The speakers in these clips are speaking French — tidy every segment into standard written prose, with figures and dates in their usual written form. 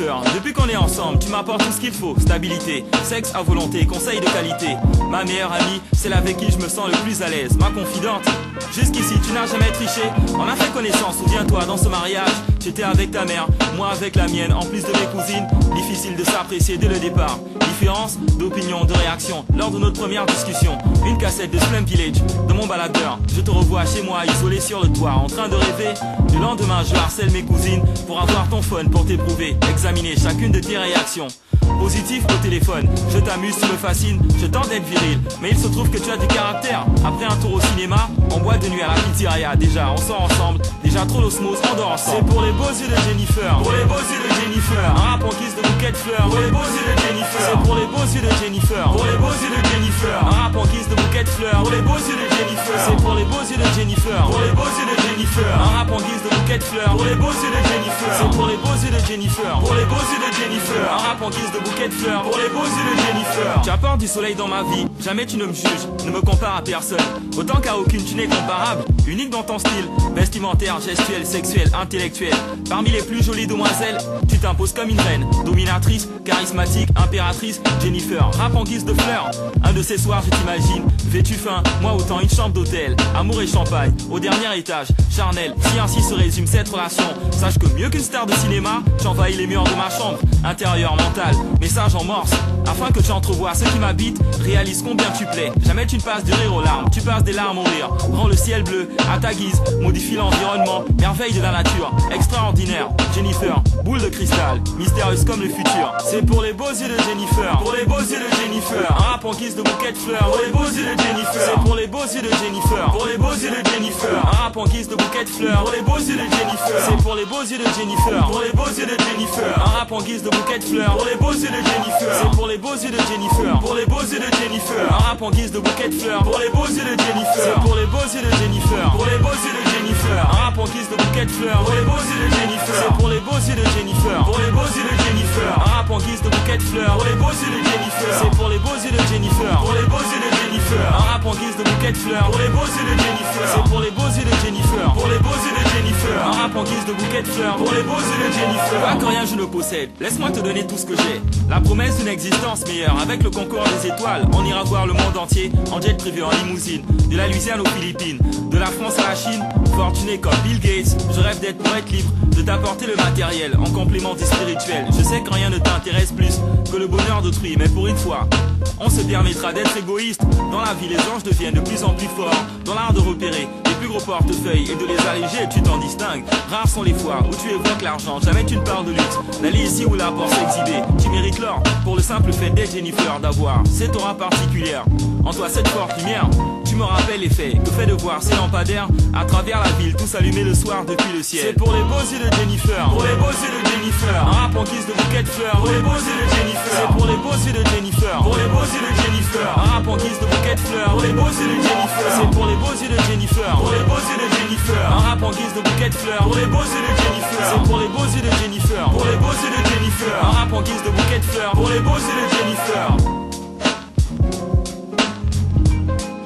Jennifer. Depuis qu'on est ensemble, tu m'apportes tout ce qu'il faut. Stabilité, sexe à volonté, conseil de qualité. Ma meilleure amie, celle avec qui je me sens le plus à l'aise. Ma confidente, jusqu'ici tu n'as jamais triché. On a fait connaissance, souviens-toi, dans ce mariage. J'étais avec ta mère, moi avec la mienne. En plus de mes cousines, difficile de s'apprécier dès le départ. Différence d'opinion, de réaction lors de notre première discussion. Une cassette de Slum Village de mon baladeur. Je te revois chez moi, isolé sur le toit, en train de rêver. Le lendemain, je harcèle mes cousines pour avoir ton phone, pour t'éprouver, examiner chacune de tes réactions. Positif au téléphone, je t'amuse, tu me fascines, je tente d'être viril. Mais il se trouve que tu as du caractère. Après un tour au cinéma, en boîte de nuit à la pizzeria. Déjà on sort ensemble, déjà trop l'osmose, on dort ensemble. C'est pour les beaux yeux de Jennifer, pour les beaux yeux de Jennifer. Un rap en guise de bouquet de fleurs, pour les beaux yeux de Jennifer. C'est pour les beaux yeux de Jennifer, pour les beaux yeux de Jennifer. Un rap en guise de bouquet de fleurs, pour les beaux yeux de Jennifer. C'est pour les beaux yeux de Jennifer, pour les beaux yeux de Jennifer. Un rap en guise de bouquet de fleurs, pour les beaux yeux de Jennifer. C'est pour les beaux yeux de Jennifer, pour les beaux yeux de Jennifer. Un rap en guise de bouquet de fleurs, pour les beaux yeux de Jennifer. Tu apportes du soleil dans ma vie, jamais tu ne me juges, ne me compares à personne. Autant qu'à aucune tu n'es comparable, unique dans ton style, vestimentaire, gestuel, sexuel, intellectuel. Parmi les plus jolies demoiselles, tu t'imposes comme une reine, dominatrice, charismatique, impératrice, Jennifer. Rap en guise de fleurs, un de ces soirs je t'imagine, vêtu fin, moi autant une chambre d'hôtel, amour et champagne, au dernier étage, charnel. Si ainsi se résume cette relation, sache que mieux qu'une star de cinéma, j'envahis les murs de ma chambre, intérieur, mental, message en morse, afin que tu entrevoies ce qui m'habite, réalise combien tu plais. Jamais tu ne passes du rire aux larmes, tu passes des larmes au rire. Rends le ciel bleu à ta guise, modifie l'environnement, merveille de la nature, extraordinaire. Jennifer, boule de cristal, mystérieuse comme le futur. C'est pour les beaux yeux de Jennifer, pour les beaux yeux de Jennifer. Un rap en guise de bouquet de fleurs, pour les beaux yeux de Jennifer. C'est pour les beaux yeux de Jennifer, pour les beaux yeux de Jennifer. Un rap en guise de bouquet de fleurs, pour les beaux yeux de Jennifer. C'est pour les beaux yeux de Jennifer, pour les beaux yeux de Jennifer. Un rap en guise de bouquet de fleurs, pour les beaux yeux de Jennifer. C'est pour les beaux yeux de Jennifer, pour les beaux yeux de Jennifer. Un rap en guise de bouquet de fleurs, pour les beaux yeux de Jennifer. C'est pour les beaux yeux de Jennifer, pour les beaux yeux de Jennifer. Un rap en guise de bouquet de fleurs, pour les beaux yeux de Jennifer. C'est pour les beaux yeux de Jennifer, pour les beaux yeux de Jennifer. Un rap en guise de bouquet de fleurs, pour les beaux yeux de Jennifer. C'est pour les beaux yeux de Jennifer, pour les beaux yeux de Jennifer. Un rap en guise de bouquet de fleurs, pour les beaux yeux de Jennifer. C'est pour les beaux yeux de Jennifer, pour les beaux yeux de Jennifer. Un rap en guise de bouquet de fleurs, pour les beaux yeux de Jennifer. Pas que rien je ne possède, laisse-moi te donner tout ce que j'ai. La promesse d'une existence meilleure, avec le concours des étoiles. On ira voir le monde entier, en jet privé, en limousine. De la Louisiane aux Philippines, de la France à la Chine. Fortuné comme Bill Gates, je rêve d'être pour être libre, de t'apporter le matériel en complément du spirituel. Je sais que rien ne t'intéresse plus que le bonheur d'autrui, mais pour une fois, on se permettra d'être égoïste. Dans la vie, les anges deviennent de plus en plus forts. Dans l'art de repérer les plus gros portefeuilles et de les alléger, tu t'en distingues. Rares sont les fois où tu évoques l'argent, jamais tu ne parles de luxe. D'aller ici ou là pour s'exhiber, tu mérites l'or pour le simple fait d'être Jennifer, d'avoir cette aura particulière. En toi cette forte lumière, tu me rappelles l'effet que fait de voir ces lampadaires à travers la ville, tous allumés le soir depuis le ciel. C'est pour les beaux yeux de Jennifer, pour les beaux yeux de Jennifer. Un rap en guise de bouquet de fleurs, pour les beaux yeux de Jennifer. C'est pour les beaux yeux de Jennifer, pour les beaux yeux de Jennifer. Un rap en guise de bouquet de fleurs, pour les beaux yeux de Jennifer. C'est pour les beaux yeux de Jennifer, pour les beaux yeux de Jennifer. Un rap en guise de bouquet de fleurs, pour les beaux yeux de Jennifer. C'est pour les beaux yeux de Jennifer, pour les beaux yeux de Jennifer. Un rap en guise de bouquet de fleurs, pour les beaux yeux de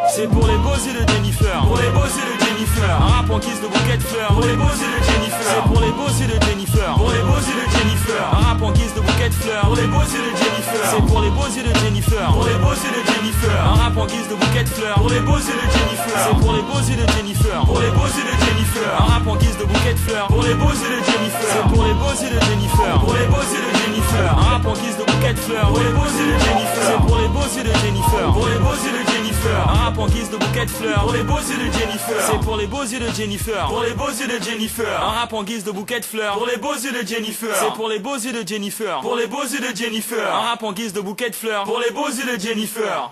Jennifer. C'est pour les beaux yeux de Jennifer, pour les beaux yeux de Jennifer. Un rap en guise de bouquet de fleurs, pour les beaux yeux de Jennifer. C'est pour les beaux yeux de Jennifer, pour les beaux yeux de Jennifer. Un rap en guise de bouquet de fleurs, pour les beaux yeux de Jennifer. C'est pour les beaux yeux de Jennifer, pour les beaux yeux de Jennifer. Un rap en guise de bouquet de fleurs, pour les beaux yeux de Jennifer. C'est pour les beaux yeux de Jennifer, pour les beaux yeux de Jennifer. Un rap en guise de bouquet de fleurs, pour les beaux yeux de Jennifer. C'est pour les beaux yeux de Jennifer, pour les beaux yeux de Jennifer. Un rap en guise de bouquet de fleurs, pour les beaux yeux de Jennifer. C'est pour les beaux yeux de Jennifer, pour les beaux yeux de Jennifer. Un rap en guise de bouquet de fleurs, pour les beaux yeux de Jennifer. C'est pour les beaux yeux de Jennifer, pour les beaux yeux de Jennifer. Un rap en guise de bouquet de fleurs, pour les beaux yeux de Jennifer. C'est pour les beaux yeux de Jennifer, pour les beaux yeux de Jennifer. Un rap en guise de bouquet de fleurs, pour les beaux yeux de Jennifer.